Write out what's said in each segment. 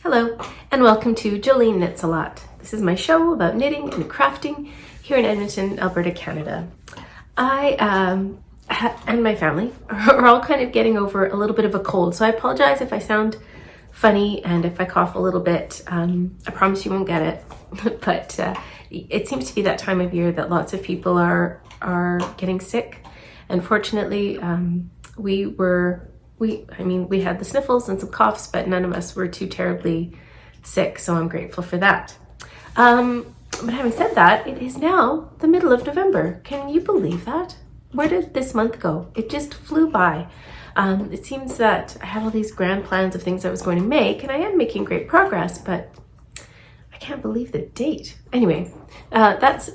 Hello, and welcome to Joline Knits a Lot. This is my show about knitting and crafting here in Edmonton, Alberta, Canada. I and my family are all kind of getting over a little bit of a cold, so I apologize if I sound funny and if I cough a little bit. I promise you won't get it, but it seems to be that time of year that lots of people are getting sick. Unfortunately, we had the sniffles and some coughs, but none of us were too terribly sick, so I'm grateful for that. But having said that, it is now the middle of November. Can you believe that? Where did this month go? It just flew by. It seems that I had all these grand plans of things I was going to make, and I am making great progress, but I can't believe the date. Anyway, that's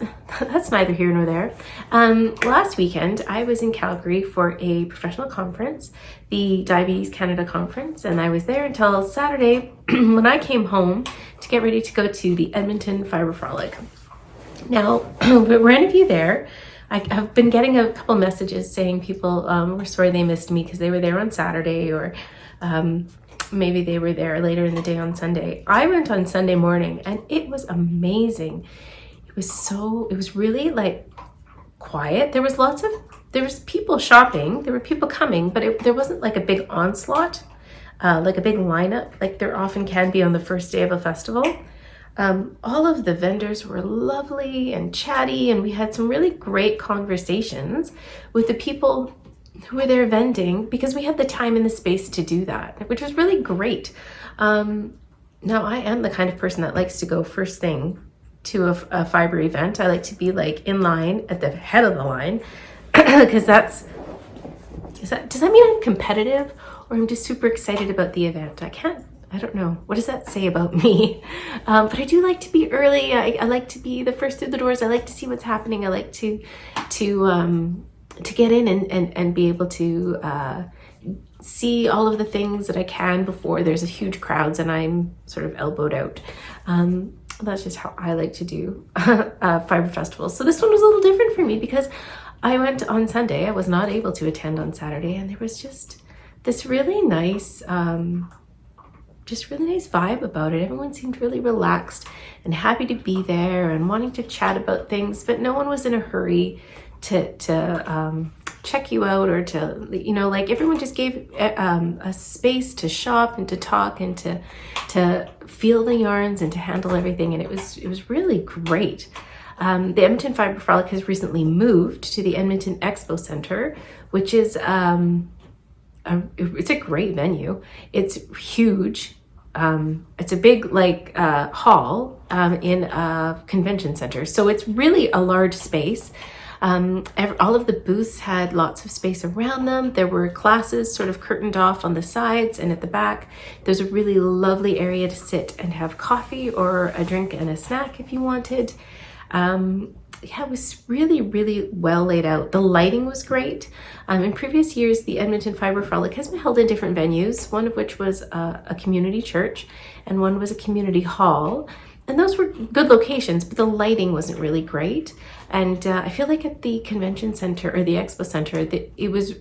neither here nor there. Last weekend, I was in Calgary for a professional conference, the Diabetes Canada Conference, and I was there until Saturday when I came home to get ready to go to the Edmonton Fibre Frolic. Now, were any of you there? I've been getting a couple messages saying people were sorry they missed me because they were there on Saturday, or maybe they were there later in the day on Sunday. I went on Sunday morning and it was amazing. It was really like quiet. There was people shopping, there were people coming, but there wasn't like a big onslaught, like a big lineup, like there often can be on the first day of a festival. All of the vendors were lovely and chatty, and we had some really great conversations with the people who were there vending, because we had the time and the space to do that, which was really great. Now, I am the kind of person that likes to go first thing to a fiber event. I like to be like in line at the head of the line, because does that mean I'm competitive, or I'm just super excited about the event? I don't know. What does that say about me? But I do like to be early. I like to be the first through the doors. I like to see what's happening. I like to get in and be able to see all of the things that I can before there's a huge crowds and I'm sort of elbowed out. That's just how I like to do fiber festivals. So this one was a little different for me because I went on Sunday. I was not able to attend on Saturday, and there was just this really nice vibe about it. Everyone seemed really relaxed and happy to be there and wanting to chat about things, but no one was in a hurry to check you out, or to, like, everyone just gave a space to shop and to talk and to feel the yarns and to handle everything, and it was really great. The Edmonton Fibre Frolic has recently moved to the Edmonton Expo Center, which is it's a great venue. It's huge. It's a big hall in a convention center, so it's really a large space. All of the booths had lots of space around them. There were classes sort of curtained off on the sides and at the back. There's a really lovely area to sit and have coffee or a drink and a snack if you wanted. It was really, really well laid out. The lighting was great. In previous years, the Edmonton Fibre Frolic has been held in different venues, one of which was a community church and one was a community hall. And those were good locations, but the lighting wasn't really great. And I feel like at the convention center or the expo center, it was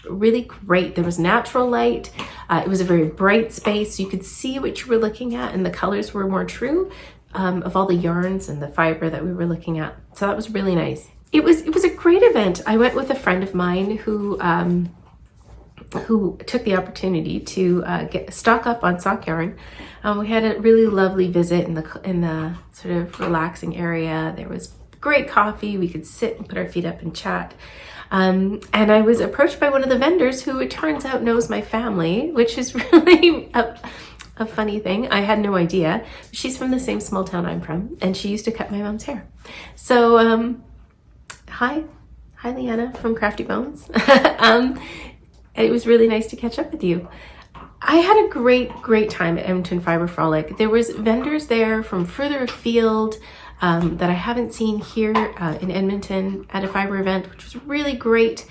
really great. There was natural light. It was a very bright space. You could see what you were looking at, and the colors were more true of all the yarns and the fiber that we were looking at. So that was really nice. It was a great event. I went with a friend of mine who took the opportunity to stock up on sock yarn. We had a really lovely visit in the sort of relaxing area. There was great coffee. We could sit and put our feet up and chat. And I was approached by one of the vendors who, it turns out, knows my family, which is really a funny thing. I had no idea. She's from the same small town I'm from, and she used to cut my mom's hair. So, hi Leanna from Crafty Bones. It was really nice to catch up with you. I had a great time at Edmonton Fibre Frolic. There was vendors there from further afield that I haven't seen here in Edmonton at a fiber event, which was really great.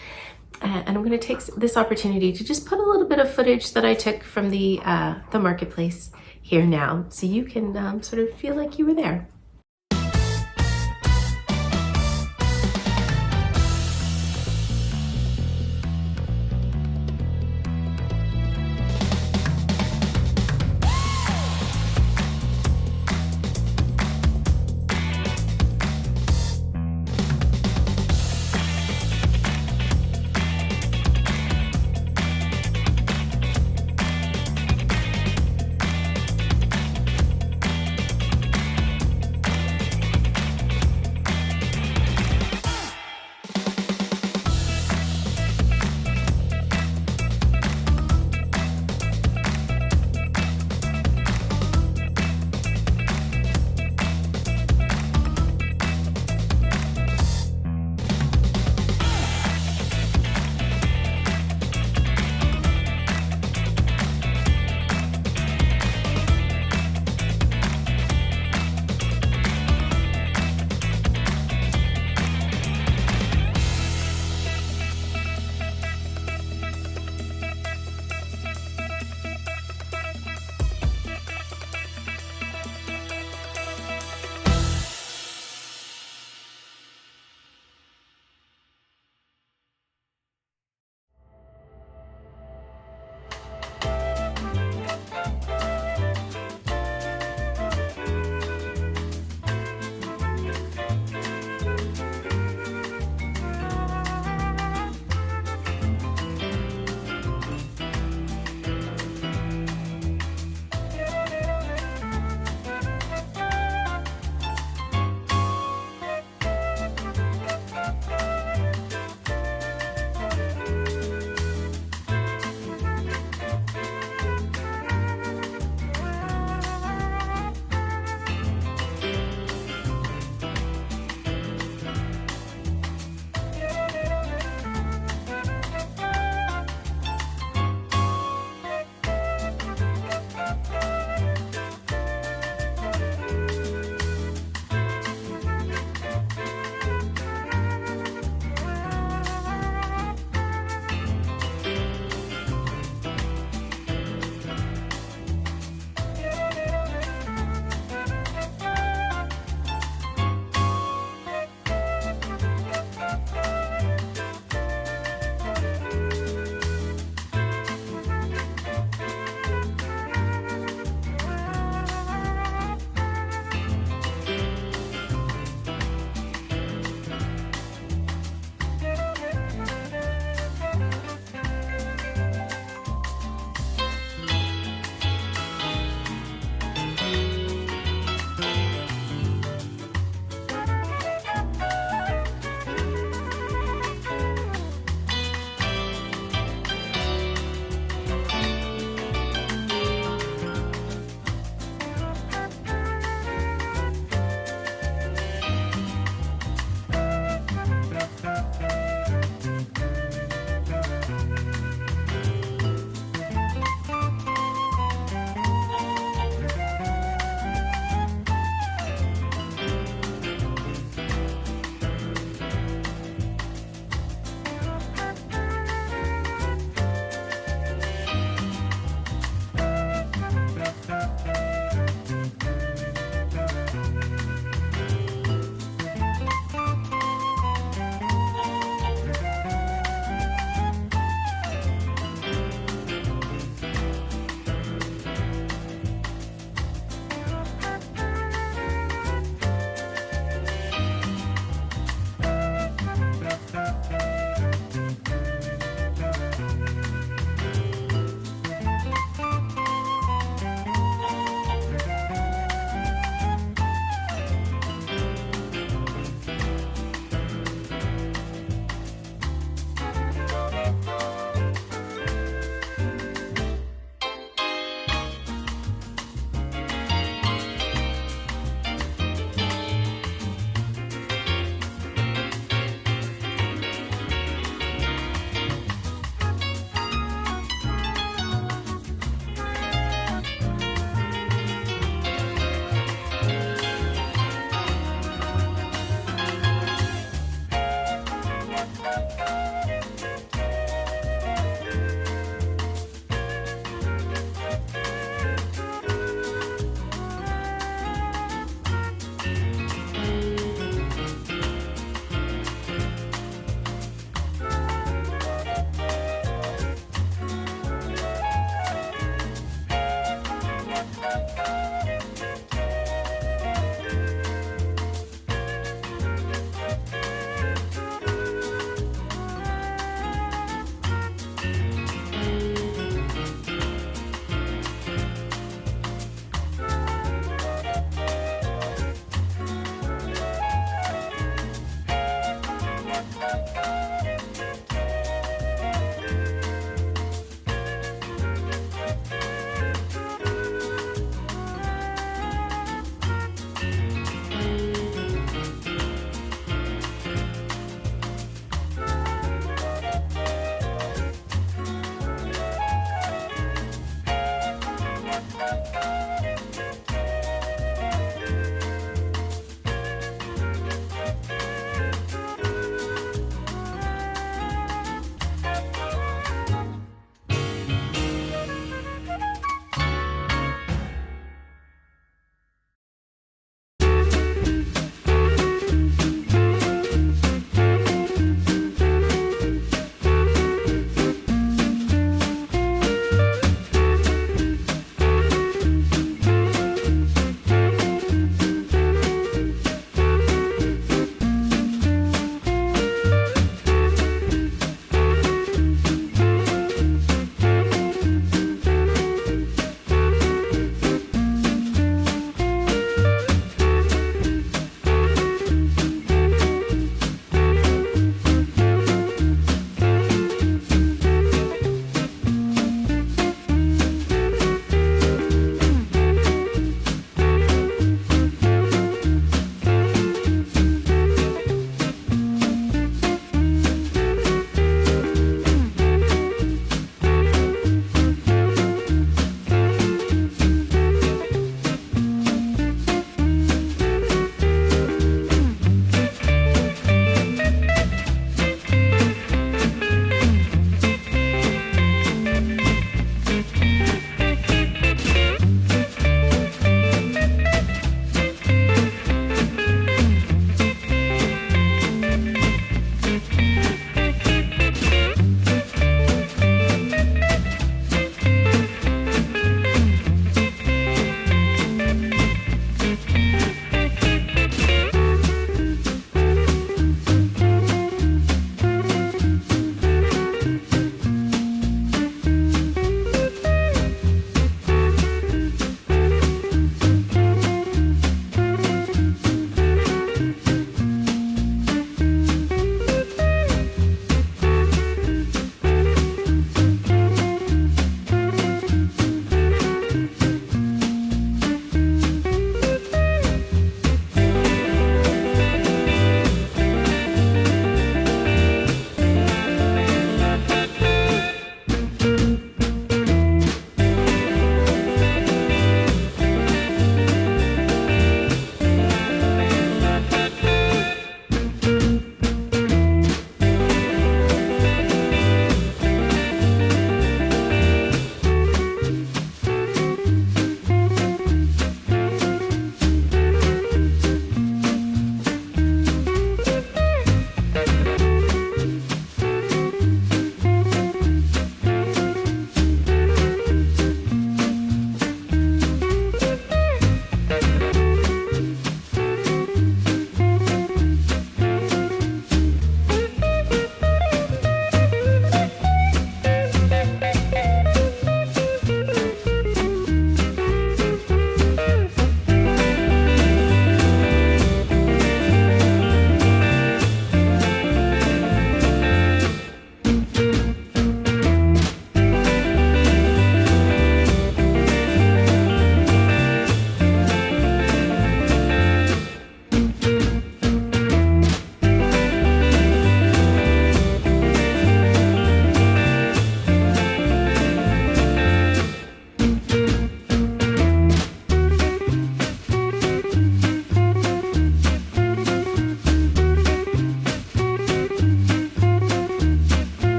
And I'm going to take this opportunity to just put a little bit of footage that I took from the marketplace here now, so you can sort of feel like you were there.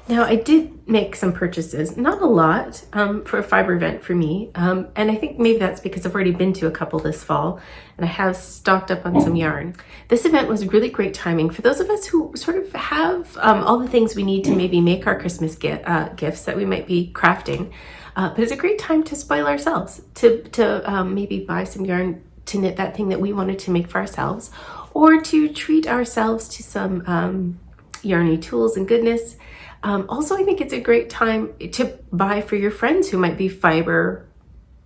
Now I did make some purchases, not a lot, for a fiber event for me. And I think maybe that's because I've already been to a couple this fall and I have stocked up on some yarn. This event was really great timing for those of us who sort of have all the things we need to maybe make our Christmas gifts that we might be crafting. But it's a great time to spoil ourselves, to maybe buy some yarn to knit that thing that we wanted to make for ourselves, or to treat ourselves to some yarny tools and goodness. Also, I think it's a great time to buy for your friends who might be fiber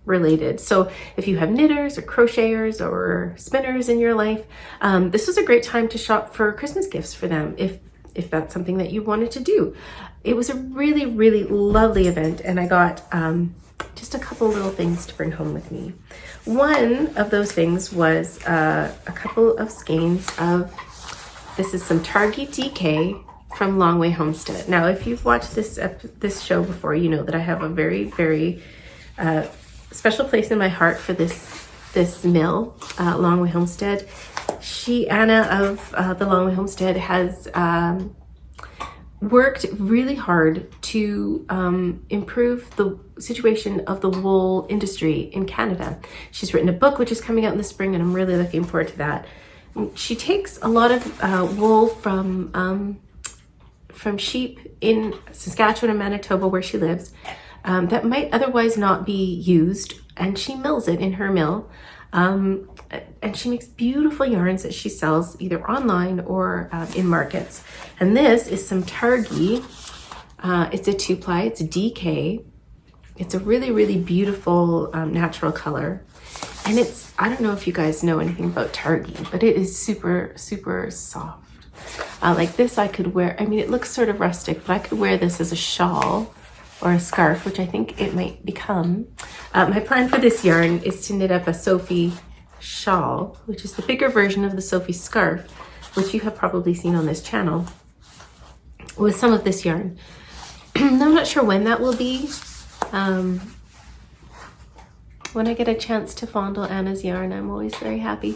related. So if you have knitters or crocheters or spinners in your life, this was a great time to shop for Christmas gifts for them if that's something that you wanted to do. It was a really, really lovely event, and I got just a couple little things to bring home with me. One of those things was a couple of skeins of, this is some Targhee DK from Long Way Homestead. Now, if you've watched this show before, you know that I have a very, very special place in my heart for this mill, Long Way Homestead. Anna of the Long Way Homestead has worked really hard to improve the situation of the wool industry in Canada. She's written a book which is coming out in the spring, and I'm really looking forward to that. She takes a lot of wool from sheep in Saskatchewan and Manitoba, where she lives, that might otherwise not be used, and she mills it in her mill. And she makes beautiful yarns that she sells either online or in markets. And this is some Targhee. It's a 2-ply, it's a DK. It's a really, really beautiful natural color. And it's, I don't know if you guys know anything about Targhee, but it is super, super soft. Like this I could wear, I mean, it looks sort of rustic, but I could wear this as a shawl or a scarf, which I think it might become. My plan for this yarn is to knit up a Sophie shawl, which is the bigger version of the Sophie scarf, which you have probably seen on this channel, with some of this yarn. I'm not sure when that will be. When I get a chance to fondle Anna's yarn, I'm always very happy.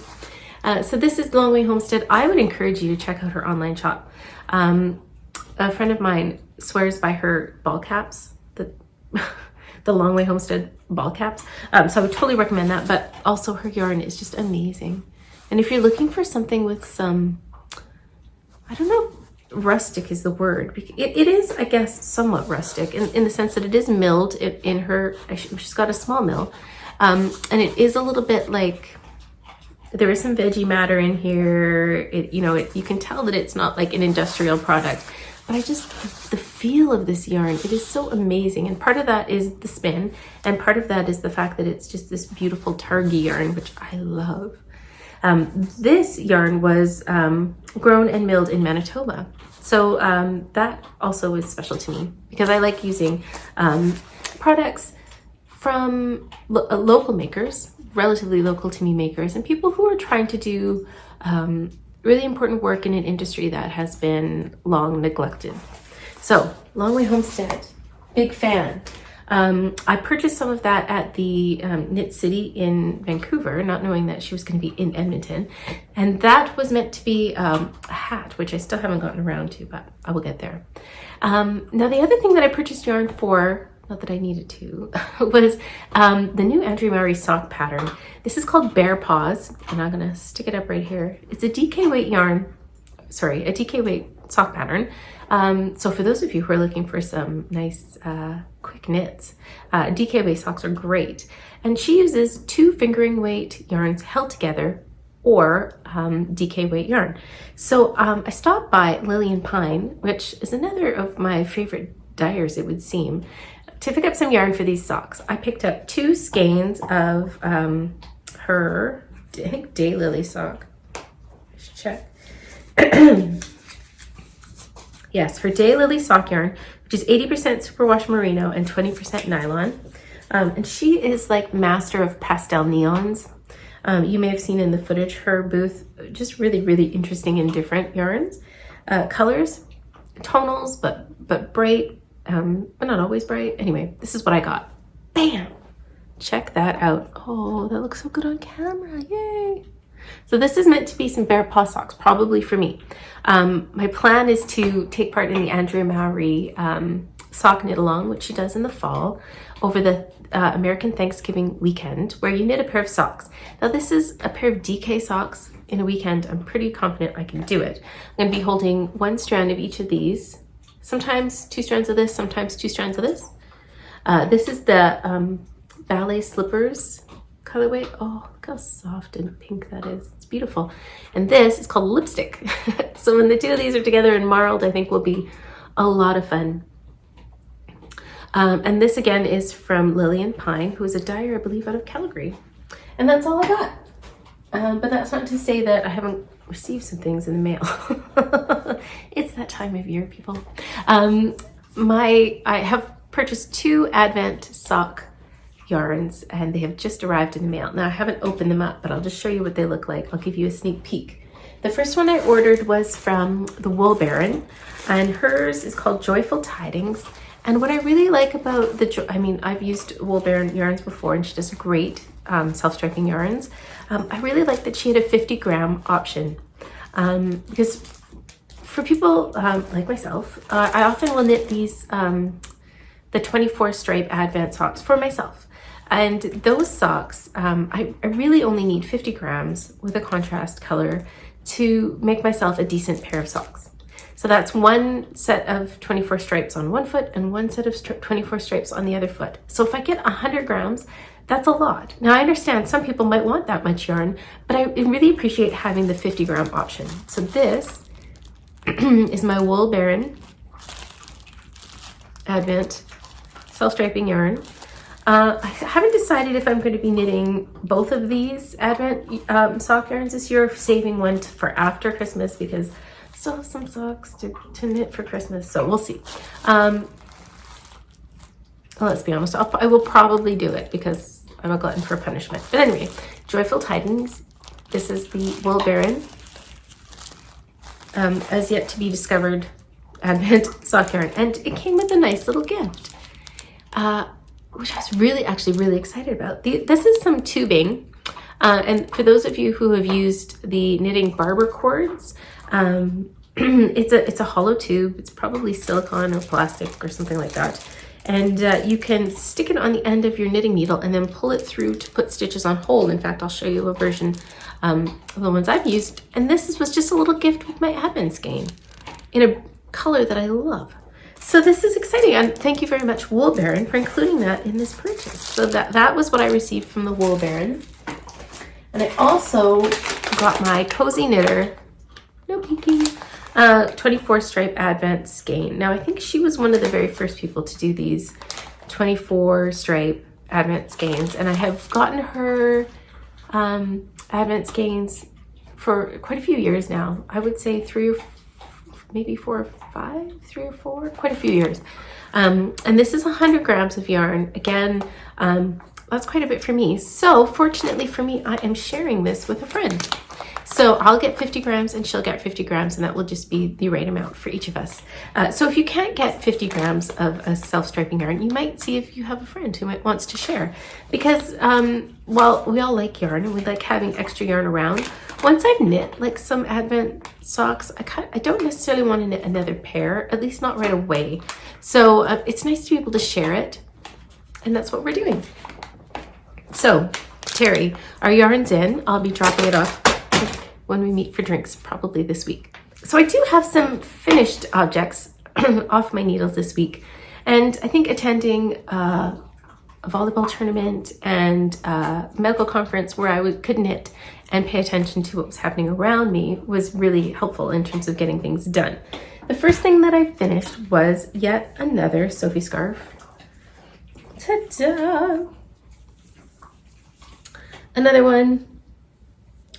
So this is Long Way Homestead. I would encourage you to check out her online shop. A friend of mine swears by her ball caps, the Long Way Homestead ball caps. So I would totally recommend that, but also her yarn is just amazing. And if you're looking for something with some, I don't know, rustic is the word. It is, I guess, somewhat rustic in the sense that it is milled in her, she's got a small mill. And it is a little bit like, there is some veggie matter in here. You can tell that it's not like an industrial product, but the feel of this yarn, it is so amazing. And part of that is the spin, and part of that is the fact that it's just this beautiful Targhee yarn, which I love. This yarn was grown and milled in Manitoba. So that also is special to me because I like using products from local makers, relatively local to me makers, and people who are trying to do really important work in an industry that has been long neglected. So, Long Way Homestead, big fan. I purchased some of that at the Knit City in Vancouver, not knowing that she was going to be in Edmonton. And that was meant to be a hat, which I still haven't gotten around to, but I will get there. Now, the other thing that I purchased yarn for, not that I needed to, was the new Andrew Murray sock pattern. This is called Bear Paws, and I'm gonna stick it up right here. It's a DK weight yarn, a DK weight sock pattern. So for those of you who are looking for some nice quick knits, DK weight socks are great. And she uses 2 fingering weight yarns held together, or DK weight yarn. So I stopped by Lillian Pine, which is another of my favorite dyers, it would seem, to pick up some yarn for these socks. I picked up 2 skeins of her, I think, Daylily sock. I should check. Yes, her Daylily sock yarn, which is 80% superwash merino and 20% nylon. And she is like master of pastel neons. You may have seen in the footage her booth, just really, really interesting and different yarns, colors, tonals, but bright, but not always bright. Anyway, this is what I got. Bam! Check that out. Oh, that looks so good on camera. Yay! So this is meant to be some bare paw socks, probably for me. My plan is to take part in the Andrea Mowry sock knit along, which she does in the fall over the American Thanksgiving weekend, where you knit a pair of socks. Now this is a pair of DK socks in a weekend. I'm pretty confident I can do it. I'm going to be holding one strand of each of these, sometimes 2 strands of this, sometimes 2 strands of this. This is the ballet slippers colorway. Oh, look how soft and pink that is. It's beautiful. And this is called lipstick. So when the 2 of these are together and marled, I think will be a lot of fun. And this again is from Lillian Pine, who is a dyer, I believe, out of Calgary. And that's all I got. But that's not to say that I haven't received some things in the mail. It's that time of year, people. I have purchased 2 Advent sock yarns, and they have just arrived in the mail. Now I haven't opened them up, but I'll just show you what they look like. I'll give you a sneak peek. The first one I ordered was from the Wool Baron, and hers is called Joyful Tidings. And what I really like about I've used Wool Baron yarns before, and she does great self-striping yarns. I really like that she had a 50-gram option, because for people like myself, I often will knit these the 24 stripe Advent socks for myself. And those socks, I really only need 50 grams with a contrast color to make myself a decent pair of socks. So that's one set of 24 stripes on one foot and one set of 24 stripes on the other foot. So if I get 100 grams, that's a lot. Now I understand some people might want that much yarn, but I really appreciate having the 50-gram option. So this is my Wool Baron Advent self-striping yarn. I haven't decided if I'm going to be knitting both of these Advent sock yarns this year, saving one for after Christmas, because I still have some socks to knit for Christmas, so we'll see. Well, let's be honest, I will probably do it because I'm a glutton for punishment. But anyway, Joyful Tidings. This is the Wool Baron as yet to be discovered Advent sock yarn, and it came with a nice little gift, which I was really excited about. This is some tubing, and for those of you who have used the knitting barber cords, it's a hollow tube. It's probably silicone or plastic or something like that. And you can stick it on the end of your knitting needle and then pull it through to put stitches on hold. In fact, I'll show you a version of the ones I've used. And this was just a little gift with my Advent skein in a color that I love. So this is exciting, and thank you very much, Wool Baron, for including that in this purchase. So that was what I received from the Wool Baron. And I also got my Cozy Knitter, no peeking, 24 stripe Advent skein. Now I think she was one of the very first people to do these 24 stripe Advent skeins, and I have gotten her Advent skeins for quite a few years now. I would say 3 or 4, quite a few years. And this is 100 grams of yarn. Again, that's quite a bit for me. So fortunately for me, I am sharing this with a friend. So I'll get 50 grams and she'll get 50 grams, and that will just be the right amount for each of us. So if you can't get 50 grams of a self-striping yarn, you might see if you have a friend who might wants to share. Because while we all like yarn and we like having extra yarn around, once I've knit like some Advent socks, I don't necessarily want to knit another pair, at least not right away. So it's nice to be able to share it, and that's what we're doing. So Terry, our yarn's in. I'll be dropping it off when we meet for drinks, probably this week. So I do have some finished objects off my needles this week, and I think attending a volleyball tournament and a medical conference where I could knit and pay attention to what was happening around me was really helpful in terms of getting things done. The first thing that I finished was yet another Sophie scarf. Ta-da! Another one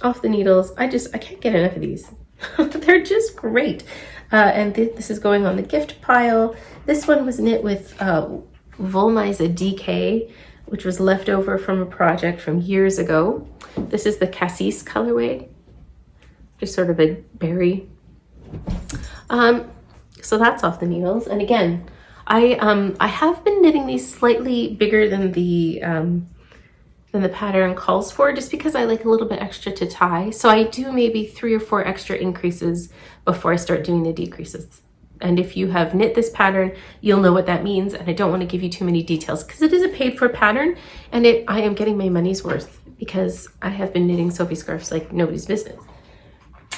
off the needles. I can't get enough of these. They're just great. And this is going on the gift pile. This one was knit with Volnyza DK, which was left over from a project from years ago. This is the Cassis colorway, just sort of a berry. So that's off the needles. And again, I have been knitting these slightly bigger than the than the pattern calls for, just because I like a little bit extra to tie. So I do maybe 3 or 4 extra increases before I start doing the decreases. And if you have knit this pattern, you'll know what that means. And I don't want to give you too many details because it is a paid for pattern, and I am getting my money's worth because I have been knitting Sophie scarves like nobody's business.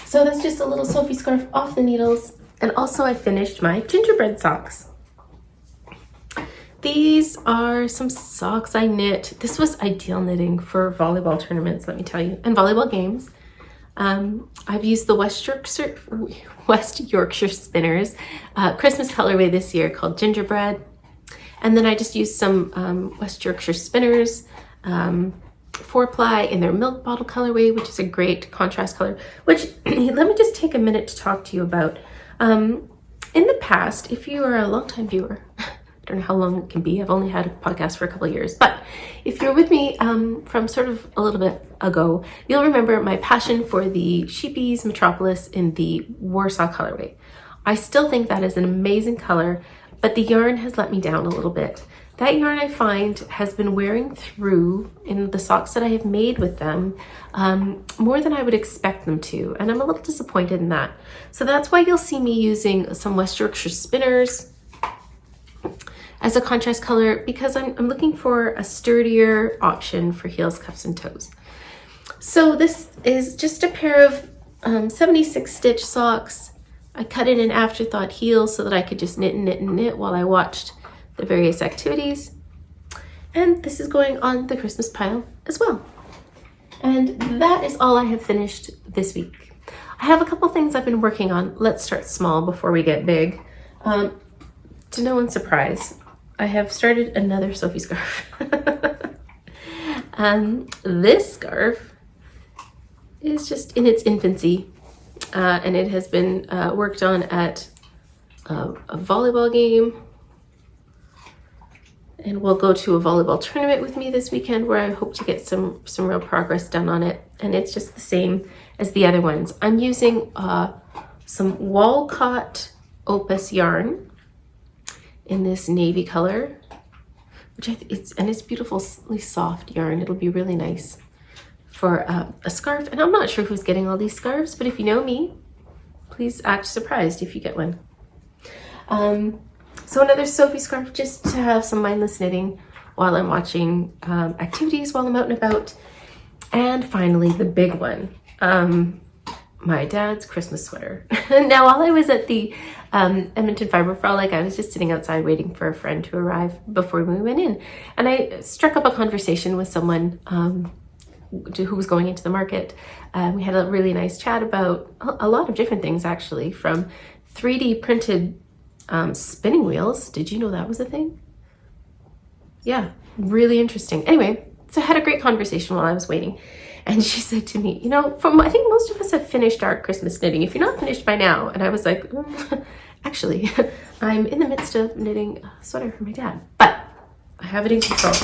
So that's just a little Sophie scarf off the needles. And also I finished my gingerbread socks. These are some socks I knit. This was ideal knitting for volleyball tournaments, let me tell you, and volleyball games. I've used the West Yorkshire Spinners Christmas colorway this year called Gingerbread. And then I just used some West Yorkshire Spinners 4-ply in their milk bottle colorway, which is a great contrast color, which let me just take a minute to talk to you about. In the past, if you are a longtime viewer, I don't know how long it can be. I've only had a podcast for a couple of years, but if you're with me from sort of a little bit ago, you'll remember my passion for the Sheepies Metropolis in the Warsaw colorway. I still think that is an amazing color, but the yarn has let me down a little bit. That yarn, I find, has been wearing through in the socks that I have made with them more than I would expect them to, and I'm a little disappointed in that. So that's why you'll see me using some West Yorkshire Spinners as a contrast color, because I'm looking for a sturdier option for heels, cuffs, and toes. So this is just a pair of 76 stitch socks. I cut in an afterthought heel so that I could just knit and knit and knit while I watched the various activities. And this is going on the Christmas pile as well. And that is all I have finished this week. I have a couple things I've been working on. Let's start small before we get big. To no one's surprise, I have started another Sophie scarf. This scarf is just in its infancy, and it has been worked on at a volleyball game, and we'll go to a volleyball tournament with me this weekend where I hope to get some real progress done on it. And it's just the same as the other ones. I'm using some Walcott Opus yarn in this navy color, which it's beautifully soft yarn. It'll be really nice for a scarf. And I'm not sure who's getting all these scarves, but if you know me, please act surprised if you get one. So another Sophie scarf just to have some mindless knitting while I'm watching activities while I'm out and about. And finally, the big one, my dad's Christmas sweater. Now, while I was at the Edmonton Fibre Frolic, I was just sitting outside waiting for a friend to arrive before we went in. And I struck up a conversation with someone who was going into the market. We had a really nice chat about a lot of different things, actually, from 3D printed spinning wheels. Did you know that was a thing? Yeah, really interesting. Anyway, so I had a great conversation while I was waiting. And she said to me, you know, I think most of us have finished our Christmas knitting, if you're not finished by now. And I was like, actually, I'm in the midst of knitting a sweater for my dad, but I have it in control.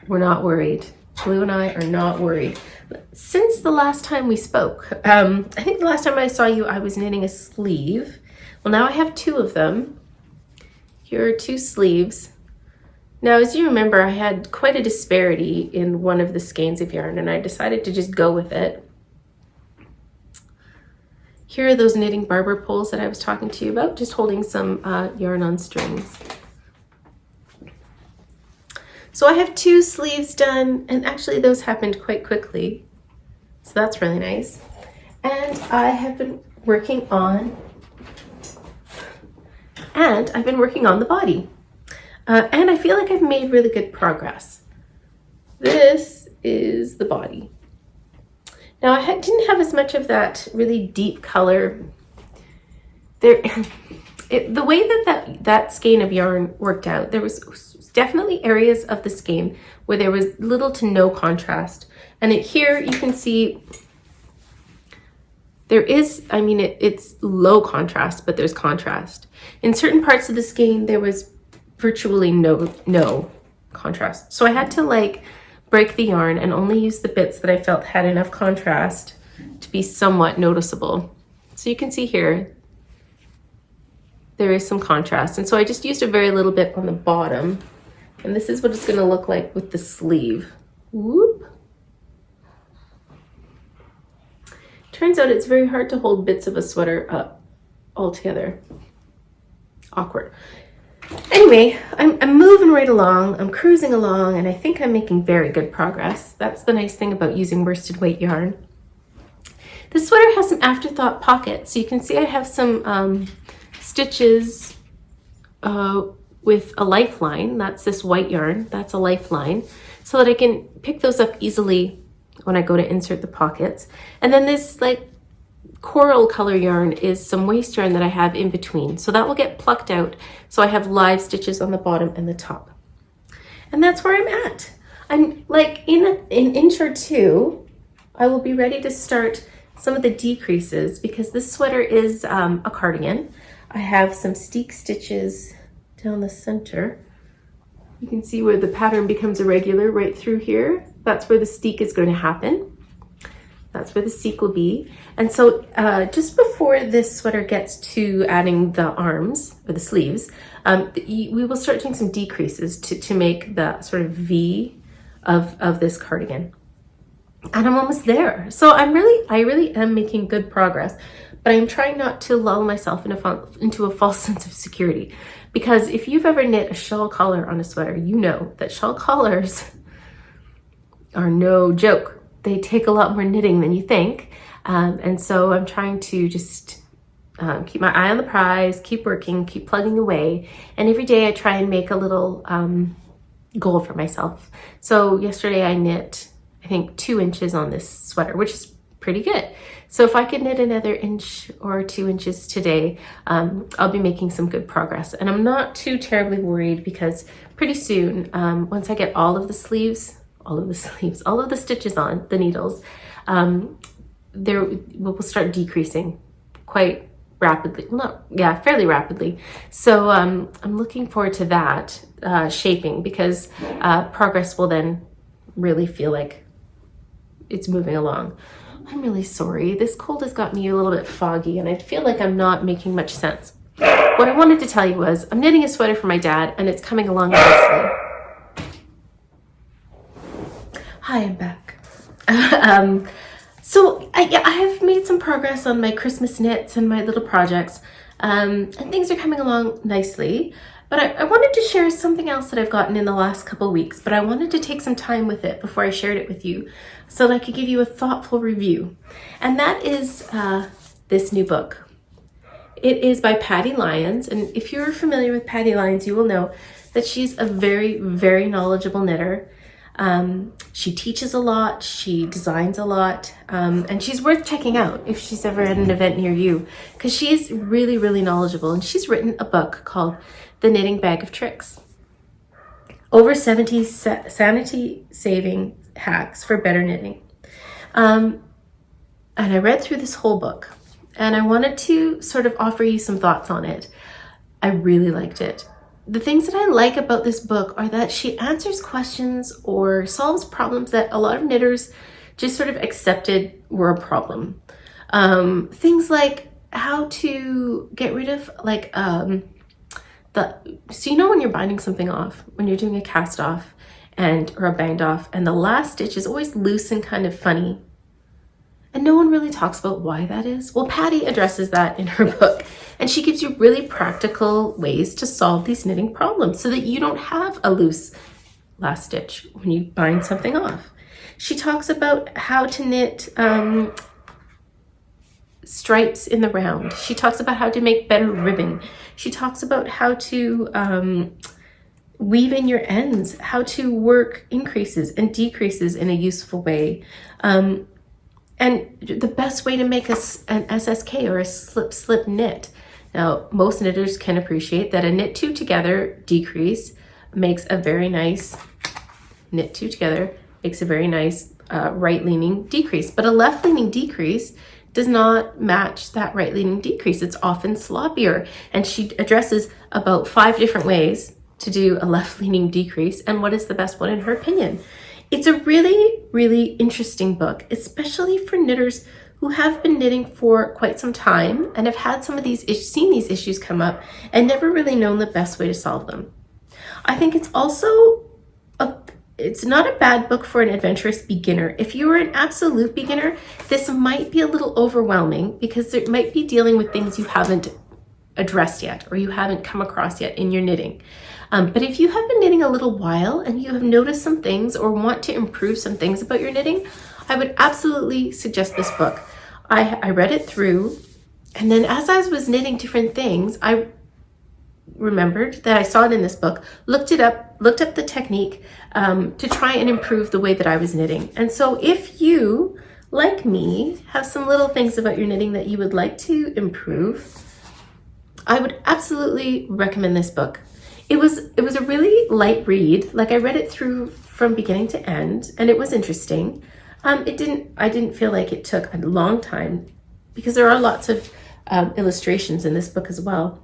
We're not worried. Blue and I are not worried. Since the last time we spoke, I think the last time I saw you, I was knitting a sleeve. Well, now I have 2 of them. Here are 2 sleeves. Now, as you remember, I had quite a disparity in one of the skeins of yarn, and I decided to just go with it. Here are those knitting barber poles that I was talking to you about, just holding some yarn on strings. So I have 2 sleeves done, and actually those happened quite quickly. So that's really nice. And I've been working on the body. And I feel like I've made really good progress. This is the body. Now I didn't have as much of that really deep color. The way that skein of yarn worked out, there was definitely areas of the skein where there was little to no contrast. And here you can see there is, it's low contrast, but there's contrast. In certain parts of the skein, there was virtually no contrast. So I had to break the yarn and only use the bits that I felt had enough contrast to be somewhat noticeable. So you can see here, there is some contrast. And so I just used a very little bit on the bottom And this is what it's gonna look like with the sleeve. Whoop. Turns out it's very hard to hold bits of a sweater up all together. Awkward. Anyway, I'm moving right along, I'm cruising along, and I think I'm making very good progress. That's the nice thing about using worsted weight yarn. This sweater has some afterthought pockets, so you can see I have some stitches with a lifeline. That's this white yarn, that's a lifeline, so that I can pick those up easily when I go to insert the pockets. And then this like coral color yarn is some waste yarn that I have in between. So that will get plucked out. So I have live stitches on the bottom and the top. And that's where I'm at. I'm like in an inch or two, I will be ready to start some of the decreases because this sweater is a cardigan. I have some steek stitches down the center. You can see where the pattern becomes irregular right through here. That's where the steek is going to happen. That's where the steek will be. And so just before this sweater gets to adding the arms or the sleeves, we will start doing some decreases to make the sort of V of this cardigan. And I'm almost there. So I really am making good progress, but I'm trying not to lull myself into a false sense of security. Because if you've ever knit a shawl collar on a sweater, you know that shawl collars are no joke. They take a lot more knitting than you think. And so I'm trying to just keep my eye on the prize, keep working, keep plugging away. And every day I try and make a little goal for myself. So yesterday I knit, I think 2 inches on this sweater, which is pretty good. So if I could knit another inch or 2 inches today, I'll be making some good progress. And I'm not too terribly worried because pretty soon, once I get all of the stitches on the needles, we'll start decreasing quite rapidly. Fairly rapidly. So I'm looking forward to that shaping because progress will then really feel like it's moving along. I'm really sorry. This cold has got me a little bit foggy and I feel like I'm not making much sense. What I wanted to tell you was I'm knitting a sweater for my dad and it's coming along nicely. Hi, I'm back. So I have made some progress on my Christmas knits and my little projects, and things are coming along nicely. But I wanted to share something else that I've gotten in the last couple of weeks, but I wanted to take some time with it before I shared it with you so that I could give you a thoughtful review. And that is this new book. It is by Patty Lyons, and if you're familiar with Patty Lyons, you will know that she's a very, very knowledgeable knitter. She teaches a lot, she designs a lot, and she's worth checking out if she's ever at an event near you, because she's really, really knowledgeable, and she's written a book called The Knitting Bag of Tricks. Over 70 sanity-saving hacks for better knitting. And I read through this whole book, and I wanted to sort of offer you some thoughts on it. I really liked it. The things that I like about this book are that she answers questions or solves problems that a lot of knitters just sort of accepted were a problem. Things like how to get rid of so you know when you're binding something off, when you're doing a cast off or a bind off, and the last stitch is always loose and kind of funny. And no one really talks about why that is. Well, Patty addresses that in her book, and she gives you really practical ways to solve these knitting problems so that you don't have a loose last stitch when you bind something off. She talks about how to knit stripes in the round. She talks about how to make better ribbing. She talks about how to weave in your ends, how to work increases and decreases in a useful way. And the best way to make an SSK or a slip knit. Now, most knitters can appreciate that a knit two together decrease makes a very nice knit two together, makes a very nice right-leaning decrease. But a left-leaning decrease does not match that right-leaning decrease. It's often sloppier. And she addresses about 5 different ways to do a left-leaning decrease and what is the best one in her opinion. It's a really, really interesting book, especially for knitters who have been knitting for quite some time and have had some of these seen these issues come up and never really known the best way to solve them. I think it's also it's not a bad book for an adventurous beginner. If you're an absolute beginner, this might be a little overwhelming because it might be dealing with things you haven't addressed yet or you haven't come across yet in your knitting. But if you have been knitting a little while and you have noticed some things or want to improve some things about your knitting, I would absolutely suggest this book. I read it through, and then as I was knitting different things, I remembered that I saw it in this book, looked up the technique to try and improve the way that I was knitting. And so if you, like me, have some little things about your knitting that you would like to improve, I would absolutely recommend this book. It was a really light read. Like, I read it through from beginning to end, and it was interesting. I didn't feel like it took a long time because there are lots of illustrations in this book as well.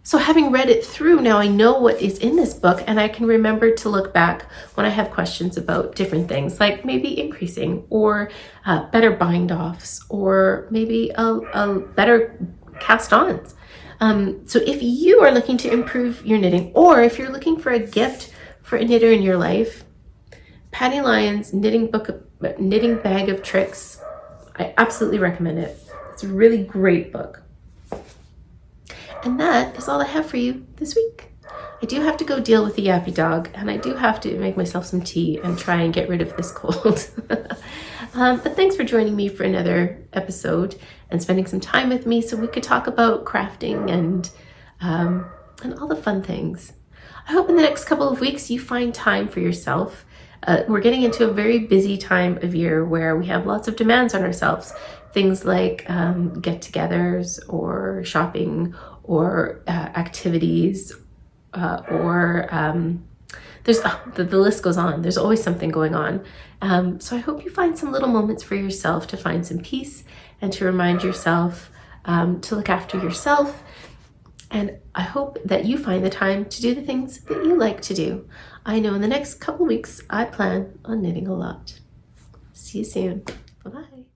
So having read it through, now I know what is in this book, and I can remember to look back when I have questions about different things, like maybe increasing or better bind-offs, or maybe a better cast-ons. So if you are looking to improve your knitting, or if you're looking for a gift for a knitter in your life, Patty Lyon's knitting bag of tricks, I absolutely recommend it. It's a really great book. And that is all I have for you this week. I do have to go deal with the yappy dog, and I do have to make myself some tea and try and get rid of this cold. But thanks for joining me for another episode and spending some time with me so we could talk about crafting and all the fun things. I hope in the next couple of weeks you find time for yourself. We're getting into a very busy time of year where we have lots of demands on ourselves. Things like get-togethers or shopping or activities or there's the list goes on. There's always something going on. So I hope you find some little moments for yourself to find some peace and to remind yourself to look after yourself. And I hope that you find the time to do the things that you like to do. I know in the next couple weeks, I plan on knitting a lot. See you soon. Bye-bye.